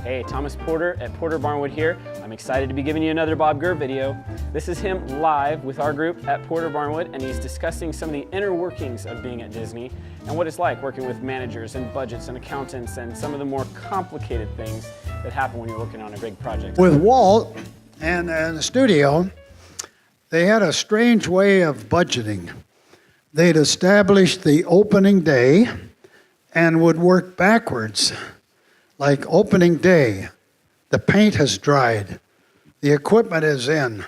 Hey, Thomas Porter at Porter Barnwood here. I'm excited to be giving you another Bob Gurr video. This is him live with our group at Porter Barnwood, and he's discussing some of the inner workings of being at Disney and what it's like working with managers and budgets and accountants and some of the more complicated things that happen when you're working on a big project. With Walt and the studio, they had a strange way of budgeting. They'd establish the opening day and would work backwards. Like opening day, the paint has dried, the equipment is in,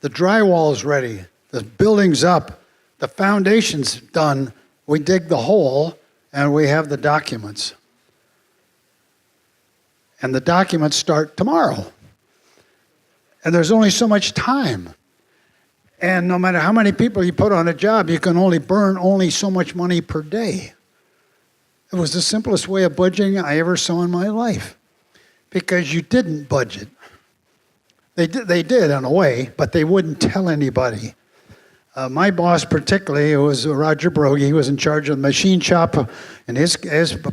the drywall's ready, the building's up, the foundation's done, we dig the hole, and we have the documents. And the documents start tomorrow. And there's only so much time. And no matter how many people you put on a job, you can only burn so much money per day. It was the simplest way of budgeting I ever saw in my life, because you didn't budget. They did in a way, but they wouldn't tell anybody. My boss particularly, it was Roger Brogy. He was in charge of the machine shop, and his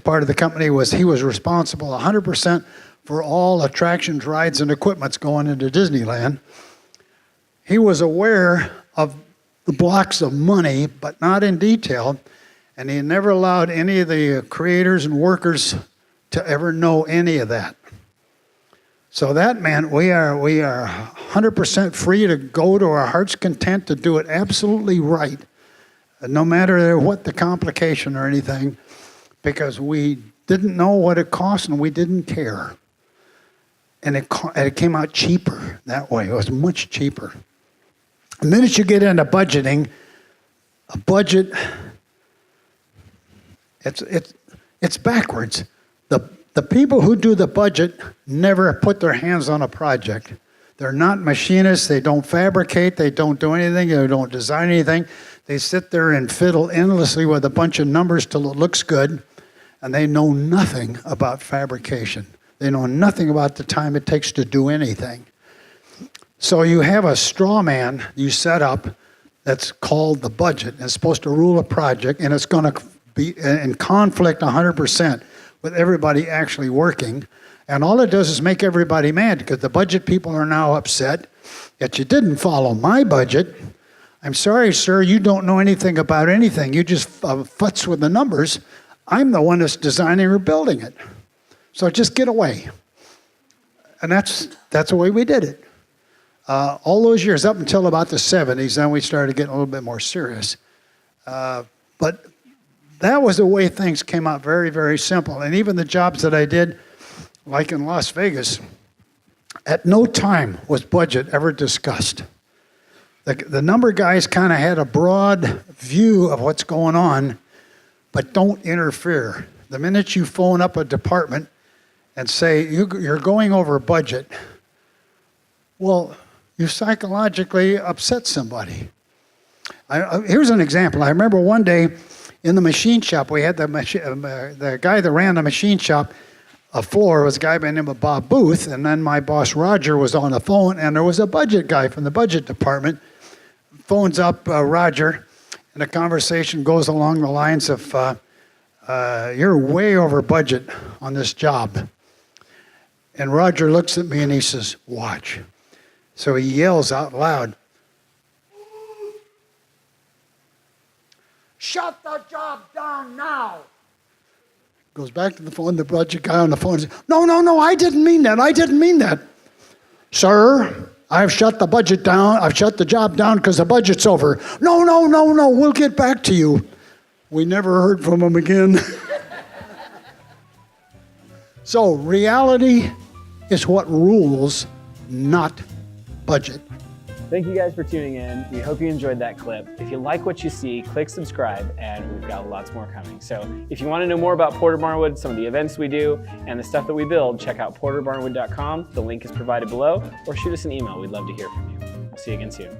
part of the company he was responsible 100% for all attractions, rides, and equipments going into Disneyland. He was aware of the blocks of money, but not in detail. And he never allowed any of the creators and workers to ever know any of that. So that meant we are 100% free to go to our heart's content to do it absolutely right, no matter what the complication or anything, because we didn't know what it cost and we didn't care. And it came out cheaper that way. It was much cheaper. The minute you get into budgeting, a budget, it's backwards. The people who do the budget never put their hands on a project. They're not machinists. They don't fabricate. They don't do anything. They don't design anything. They sit there and fiddle endlessly with a bunch of numbers till it looks good, and they know nothing about fabrication. They know nothing about the time it takes to do anything. So you have a straw man you set up that's called the budget. It's supposed to rule a project, and it's going to be in conflict 100% with everybody actually working. And all it does is make everybody mad, because the budget people are now upset that you didn't follow my budget. I'm sorry, sir, you don't know anything about anything. You just futz with the numbers. I'm the one that's designing or building it. So just get away. And that's the way we did it. All those years, up until about the 70s, then we started getting a little bit more serious. But that was the way things came out, very, very simple. And even the jobs that I did, like in Las Vegas, at no time was budget ever discussed. The number guys kind of had a broad view of what's going on, but don't interfere. The minute you phone up a department and say, you're going over budget, well, you psychologically upset somebody. Here's an example. I remember one day, in the machine shop, we had the guy that ran the machine shop floor was a guy by the name of Bob Booth, and then my boss Roger was on the phone, and there was a budget guy from the budget department. Phones up Roger, and the conversation goes along the lines of, you're way over budget on this job. And Roger looks at me and he says, watch. So he yells out loud, shut the job down now. Goes back to the phone, the budget guy on the phone says, no, I didn't mean that. Sir, I've shut the budget down. I've shut the job down because the budget's over. No, we'll get back to you. We never heard from him again. So reality is what rules, not budget. Thank you guys for tuning in. We hope you enjoyed that clip. If you like what you see, click subscribe, and we've got lots more coming. So if you want to know more about Porter Barnwood, some of the events we do, and the stuff that we build, check out porterbarnwood.com. The link is provided below, or shoot us an email. We'd love to hear from you. I'll see you again soon.